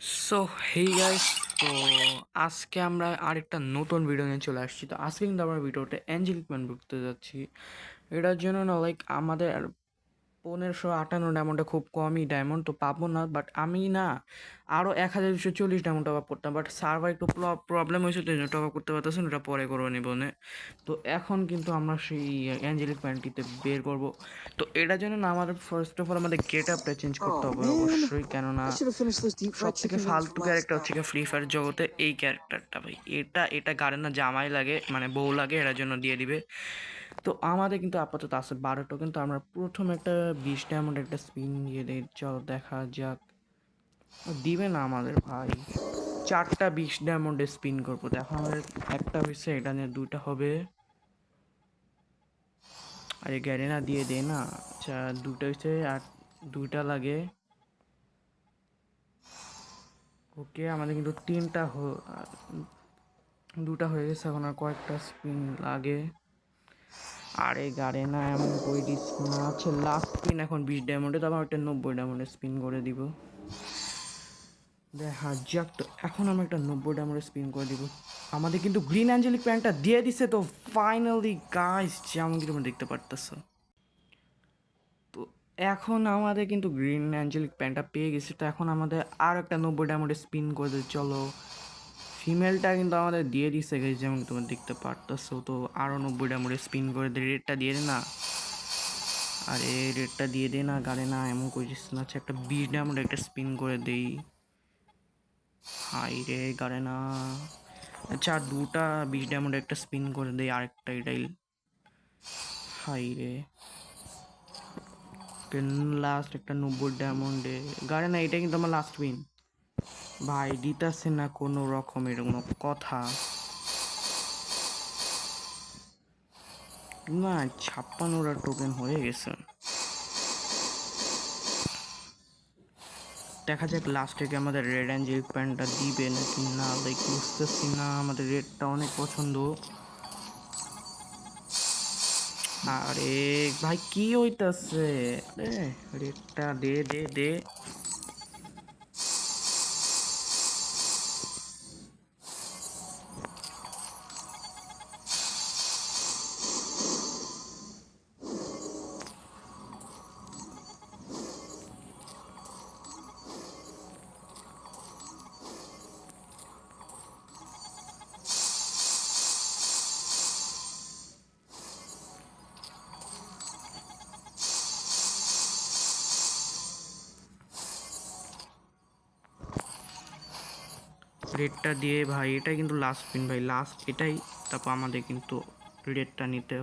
So hey guys, তো আজকে আমরা আরেকটা নতুন ভিডিও নিয়ে চলে আসছি। তো আজকে কিন্তু আমরা ভিডিওতে অ্যাঞ্জেলিক ম্যান করতে যাচ্ছি। এটার জন্য না লাইক আমাদের 1558 ডায়মন্ডটা খুব কমই ডায়মন্ড তো পাবো না, বাট আমি না আরও 1240 ডায়মন্ড টপ আপ করতাম, বাট সার্ভার একটু প্রবলেম হয়েছে, তো টপ আপ করতে পারতেছি না, ওটা পরে করবো নিবনে। তো এখন কিন্তু আমরা সেই অ্যাঞ্জেলিক প্যান্টটিতে বের করব। তো এটার জন্য না আমাদের ফার্স্ট অফ অল আমাদের গেট আপটা চেঞ্জ করতে Oh হবে man, অবশ্যই, কেননা I should have finished those deep সব fried থেকে chicken wings from ফালতু last ক্যারেক্টার হচ্ছে night. ফ্রি ফায়ার জগতে এই ক্যারেক্টারটা ভাই। এটা গার্ডেন না জামাই লাগে, মানে বউ লাগে, এটার জন্য দিয়ে দিবে। তো আমাদের কিন্তু আপাতত আছে 12 টোকেন। তো আমরা প্রথম একটা 20 ডায়মন্ড একটা স্পিন দিয়ে দিই, চল দেখা যাক দিবে না আমাদের ভাই। 4টা 20 ডায়মন্ডে স্পিন করবো, দেখো আমাদের একটা হয়েছে, এটা নিয়ে 2টা হবে। আরে গ্যারেনা দিয়ে দে না। আচ্ছা 2টা হয়েছে আর 2টা লাগে। ওকে আমাদের কিন্তু 2টা হয়ে গেছে, এখন আর কয়েকটা স্পিন লাগে। আরে গাড়ে না এমন করে দিস না। আচ্ছা লাস্ট স্পিন এখন 20 ডায়মন্ডে, তো আবার একটা 90 ডায়মন্ডে স্পিন করে দিব। দেখা যাক। তো এখন আমি একটা 90 ডায়মন্ডে স্পিন করে দিব। আমাদের কিন্তু গ্রিন অ্যাঞ্জেলিক প্যান্টটা দিয়ে দিছে। তো ফাইনালি গাইস, যেমন কি তোমরা দেখতে পারতেছো, তো এখন আমাদের কিন্তু গ্রিন অ্যাঞ্জেলিক প্যান্টটা পেয়ে গেছি। তো এখন আমাদের আর একটা 90 ডায়মন্ডে স্পিন করে দিই, চলো। ফিমেলটা কিন্তু আমাদের দিয়ে দিছে গাইস, যেমন তোমরা দেখতে পারতেছো। তো আরও 90 ডায়মন্ডে স্পিন করে দিই, রেটটা দিয়ে দে না। আরে রেটটা দিয়ে দে না গাড়ে না, এমন করিস না। আচ্ছা একটা 20 ডায়মন্ড একটা স্পিন করে দেই। হাই রে গাড়ে না। আচ্ছা আর 2টা 20 ডায়মন্ড একটা স্পিন করে দেই, আরেকটা এটাই। হাই রে। লাস্ট একটা 90 ডায়মন্ডে গাড়ে না, এটা কিন্তু আমার লাস্ট উইন ভাই। দিতাছে না কোনো রকমের কোনো কথা না। 56টা টোকেন হয়ে গেছে। দেখা যাক লাস্টে কি আমাদের রেড অ্যাঞ্জেলিক প্যান্টটা দিবে নাকি না, লাইক বুঝতেছি না। আমাদের রেডটা অনেক পছন্দ। আরে ভাই কি হইতাছে? আরে রেডটা দে দে দে। রেডটা দিয়ে ভাই, এটা কিন্তু লাস্ট পিন ভাই, লাস্ট এটাই। তারপর আমাদের কিন্তু রেডটা নিতে